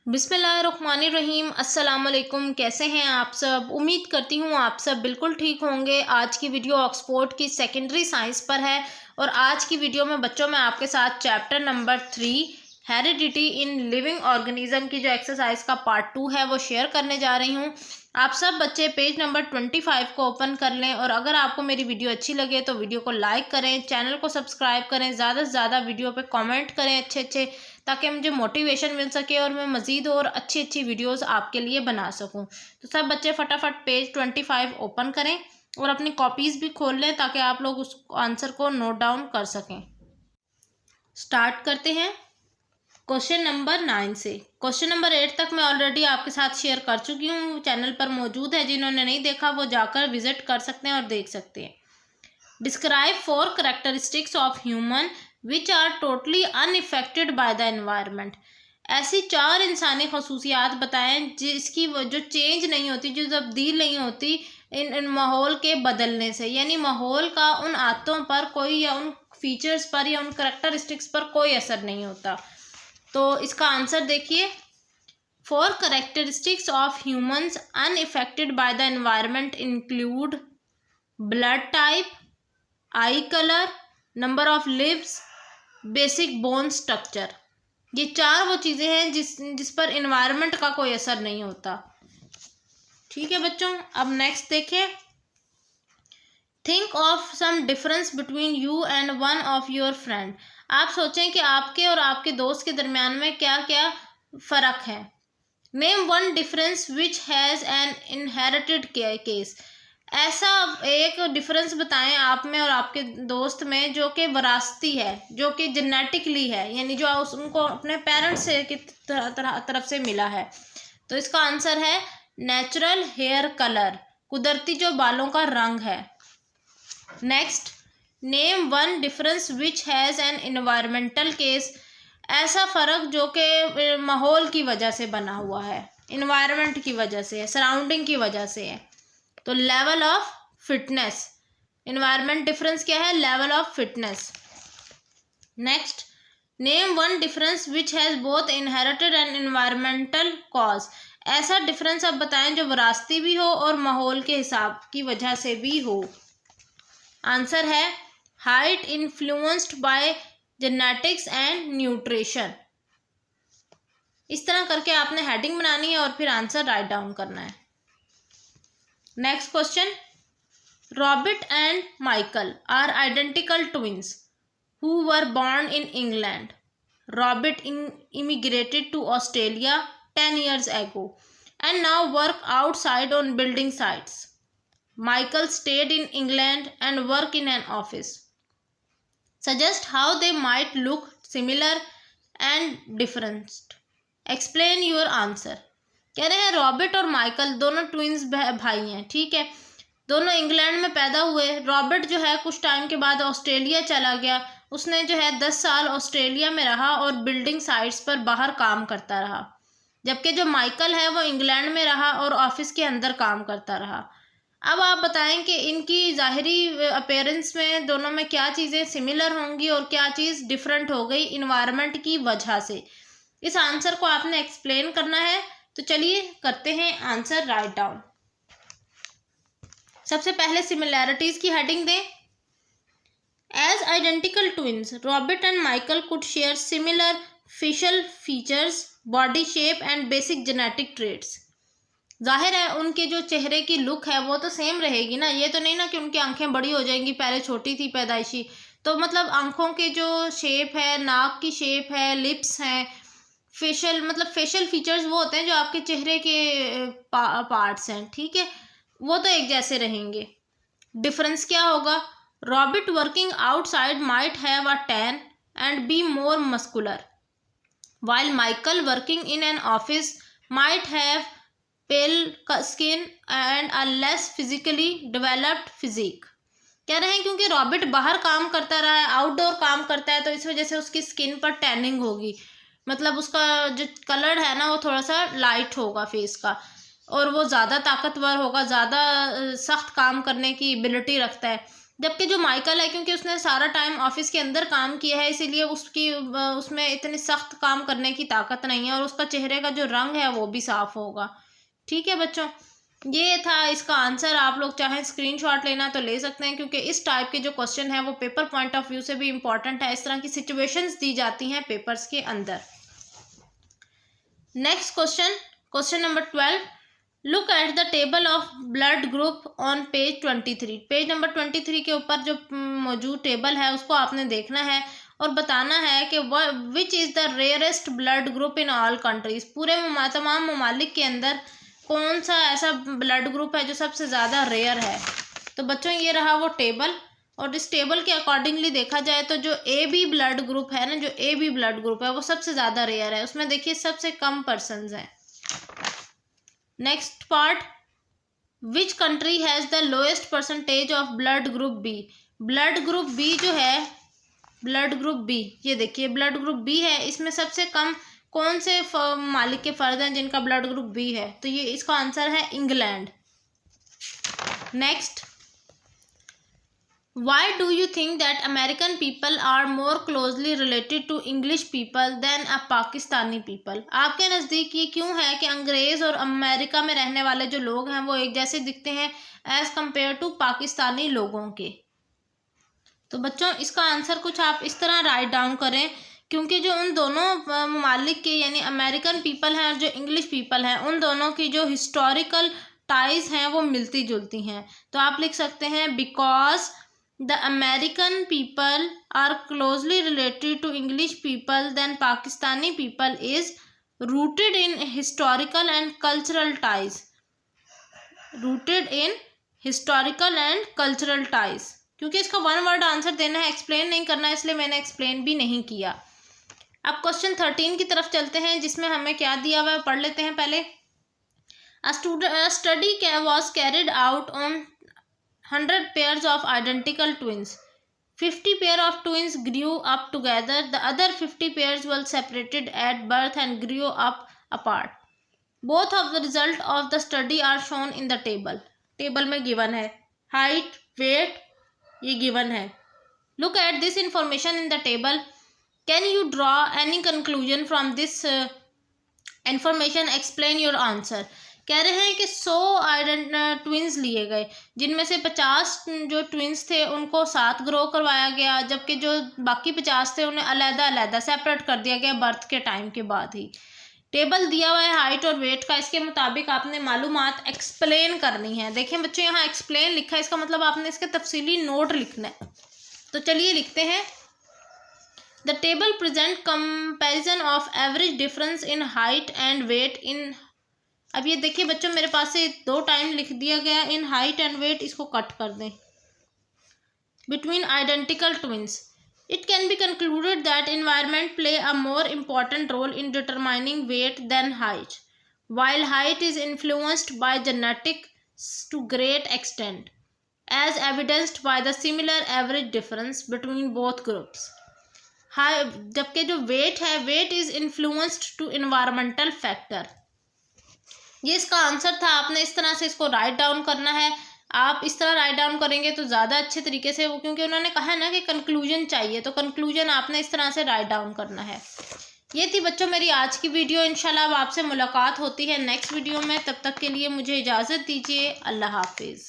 बिस्मिल्लाहिर्रहमानिर्रहीम। अस्सलाम वालेकुम। कैसे हैं आप सब? उम्मीद करती हूँ आप सब बिल्कुल ठीक होंगे। आज की वीडियो ऑक्सफोर्ड की सेकेंडरी साइंस पर है और आज की वीडियो में बच्चों मैं आपके साथ chapter number 3 heredity in living organism की जो एक्सरसाइज का पार्ट 2 है वो शेयर करने जा रही हूँ। आप सब बच्चे पेज नंबर 25 को ओपन कर लें और अगर आपको मेरी वीडियो अच्छी लगे तो वीडियो को लाइक करें, चैनल को सब्सक्राइब करें, ज़्यादा से ज़्यादा वीडियो पे कमेंट करें अच्छे ताकि मुझे मोटिवेशन मिल सके और मैं मज़ीद और अच्छी वीडियोस आपके लिए बना सकूं। तो सब बच्चे फटाफट पेज 25 ओपन करें और अपनी कॉपीज़ भी खोल लें ताकि आप लोग उस आंसर को नोट डाउन कर सकें। स्टार्ट करते हैं क्वेश्चन नंबर 9 से। क्वेश्चन नंबर 8 तक मैं ऑलरेडी आपके साथ शेयर कर चुकी हूँ, चैनल पर मौजूद है। जिन्होंने नहीं देखा वो जाकर विजिट कर सकते हैं और देख सकते हैं। Describe 4 characteristics of human which are totally unaffected by the environment. ऐसी 4 इंसानी खसूसियात बताएं जिसकी जो चेंज नहीं होती, जो तब्दील नहीं होती इन माहौल के बदलने से, यानी माहौल का उन आदतों पर कोई या उन फीचर्स पर या उन कैरेक्टरिस्टिक्स पर कोई असर नहीं होता। तो इसका आंसर देखिए, 4 characteristics of humans unaffected by the environment include blood type, I colour, number of lives, basic bone structure. ये 4 वो चीज़ें हैं जिस पर इन्वायरमेंट का कोई असर नहीं होता। ठीक है बच्चों, अब नेक्स्ट देखें। Think of some difference between you and one of your friend. आप सोचें कि आपके और आपके दोस्त के दरमियान में क्या क्या फ़र्क है। Name one difference which has an inherited case. ऐसा एक डिफरेंस बताएं आप में और आपके दोस्त में जो कि विरासती है, जो कि जेनेटिकली है, यानी जो उनको अपने पेरेंट्स से की तरफ से मिला है। तो इसका आंसर है नेचुरल हेयर कलर, कुदरती जो बालों का रंग है। Next, name one difference which has an environmental case. ऐसा फ़र्क जो कि माहौल की वजह से बना हुआ है, इन्वायरमेंट की वजह से है, सराउंडिंग की वजह से है। तो level of fitness, environment difference क्या है? Level of fitness. Next, name one difference which has both inherited and environmental cause. ऐसा डिफरेंस अब बताएं जो विरासती भी हो और माहौल के हिसाब की वजह से भी हो। आंसर है height influenced by genetics and nutrition. इस तरह करके आपने हेडिंग बनानी है और फिर आंसर राइट डाउन करना है। Next question, Robert and Michael are identical twins who were born in England. Robert immigrated to Australia 10 years ago and now work outside on building sites. Michael stayed in England and work in an office. Suggest how they might look similar and different. Explain your answer. कह रहे हैं Robert और Michael दोनों twins भाई हैं, ठीक है। दोनों इंग्लैंड में पैदा हुए। रॉबर्ट जो है कुछ टाइम के बाद ऑस्ट्रेलिया चला गया। उसने जो है 10 साल ऑस्ट्रेलिया में रहा और बिल्डिंग साइट्स पर बाहर काम करता रहा, जबकि जो माइकल है वो इंग्लैंड में रहा और ऑफिस के अंदर काम करता रहा। अब आप बताएं कि इनकी ज़ाहिरी अपीयरेंस में दोनों में क्या चीज़ें सिमिलर होंगी और क्या चीज़ डिफरेंट हो गई इन्वायरमेंट की वजह से। इस आंसर को आपने एक्सप्लेन करना है। तो चलिए करते हैं आंसर राइट डाउन। सबसे पहले सिमिलैरिटीज़ की हेडिंग दें। As identical twins Robert and Michael could share similar facial features, body shape and basic genetic traits. जाहिर है उनके जो चेहरे की लुक है वो तो सेम रहेगी ना। ये तो नहीं ना कि उनकी आंखें बड़ी हो जाएंगी, पहले छोटी थी पैदाइशी। तो मतलब आंखों के जो शेप है, नाक की शेप है, लिप्स हैं, फेशियल फीचर्स वो होते हैं जो आपके चेहरे के पार्ट्स हैं, ठीक है, वो तो एक जैसे रहेंगे। डिफरेंस क्या होगा? Robert working outside might have a tan and be more muscular, while Michael working in an office might have pale skin and a less physically developed physique. कह रहे हैं क्योंकि रॉबर्ट बाहर काम करता रहा है, आउटडोर काम करता है, तो इस वजह से उसकी स्किन पर टैनिंग होगी, मतलब उसका जो कलर है ना वो थोड़ा सा लाइट होगा फेस का, और वो ज़्यादा ताकतवर होगा, ज़्यादा सख्त काम करने की एबिलिटी रखता है। जबकि जो माइकल है, क्योंकि उसने सारा टाइम ऑफिस के अंदर काम किया है, इसीलिए उसमें इतनी सख्त काम करने की ताकत नहीं है और उसका चेहरे का जो रंग है वो भी साफ होगा। ठीक है बच्चों, ये था इसका आंसर। आप लोग चाहें स्क्रीनशॉट लेना तो ले सकते हैं, क्योंकि इस टाइप के जो क्वेश्चन है वो पेपर पॉइंट ऑफ व्यू से भी इंपॉर्टेंट है। इस तरह की सिचुएशंस दी जाती हैं पेपर्स के अंदर। Next question number 12, look at the table of blood group on page 23। Page number 23 के ऊपर जो मौजूद टेबल है उसको आपने देखना है और बताना है कि which is the rarest blood group in all countries. पूरे तमाम ममालिक के अंदर कौन सा ऐसा ब्लड ग्रुप है जो सबसे ज़्यादा रेयर है। तो बच्चों ये रहा वो टेबल, और इस टेबल के अकॉर्डिंगली देखा जाए तो जो ए बी ब्लड ग्रुप है ना, जो ए बी ब्लड ग्रुप है वो सबसे ज़्यादा रेयर है। उसमें देखिए सबसे कम पर्सनस हैं। Next part, which country has the lowest percentage of blood group B. Blood group B जो है, ब्लड ग्रुप बी, ये देखिए ब्लड ग्रुप बी है, इसमें सबसे कम कौन से मालिक के फर्द हैं जिनका ब्लड ग्रुप बी है। तो ये इसका आंसर है England. Next, Why do you think that American people are more closely related to English people than a Pakistani people? आपके नज़दीक ये क्यों है कि अंग्रेज़ और अमेरिका में रहने वाले जो लोग हैं वो एक जैसे दिखते हैं एज़ कम्पेयर टू पाकिस्तानी लोगों के। तो बच्चों इसका आंसर कुछ आप इस तरह राइट डाउन करें, क्योंकि जो उन दोनों ममालिक के यानी अमेरिकन पीपल हैं और जो इंग्लिश पीपल हैं, उन दोनों की जो हिस्टोरिकल टाइज़ हैं वो मिलती जुलती हैं। तो आप लिख सकते हैं because the American people are closely related to English people than Pakistani people is rooted in historical and cultural ties. Rooted in historical and cultural ties. क्योंकि इसका वन वर्ड आंसर देना है, एक्सप्लेन नहीं करना है, इसलिए मैंने एक्सप्लेन भी नहीं किया। अब क्वेश्चन 13 की तरफ चलते हैं, जिसमें हमें क्या दिया हुआ है पढ़ लेते हैं पहले। A study was carried out on 100 pairs of identical twins. 50 pair of twins grew up together. The other 50 pairs were separated at birth and grew up apart. Both of the result of the study are shown in the table. Table में given है height, weight, ये given है। Look at this information in the table. Can you draw any conclusion from this information? Explain your answer. कह रहे हैं कि 100 twins लिए गए, जिनमें से 50 जो ट्विंस थे उनको साथ ग्रो करवाया गया, जबकि जो बाकी 50 थे उन्हें अलग-अलग सेपरेट कर दिया गया बर्थ के टाइम के बाद ही। टेबल दिया हुआ है हाइट और वेट का, इसके मुताबिक आपने मालूमात एक्सप्लेन करनी है। देखें बच्चों यहाँ एक्सप्लेन लिखा है, इसका मतलब आपने इसके तफसीली नोट लिखना है। तो चलिए लिखते हैं। The table present comparison of average difference in height and weight in. अब ये देखिए बच्चों मेरे पास से 2 टाइम लिख दिया गया इन हाइट एंड वेट, इसको कट कर दें। Between identical twins, it can be concluded that environment play a more important role in determining weight than height, while height is influenced by genetics to great extent, as evidenced by the similar average difference between both groups. जबकि जो weight है, weight is influenced to environmental factor. ये इसका answer था। आपने इस तरह से इसको राइट डाउन करना है। आप इस तरह राइट डाउन करेंगे तो ज़्यादा अच्छे तरीके से, वो क्योंकि उन्होंने कहा ना कि कंक्लूजन चाहिए, तो कंक्लूजन आपने इस तरह से राइट डाउन करना है। ये थी बच्चों मेरी आज की वीडियो। इंशाल्लाह अब आपसे मुलाकात होती है नेक्स्ट वीडियो में। तब तक के लिए मुझे इजाज़त दीजिए। अल्लाह हाफिज़।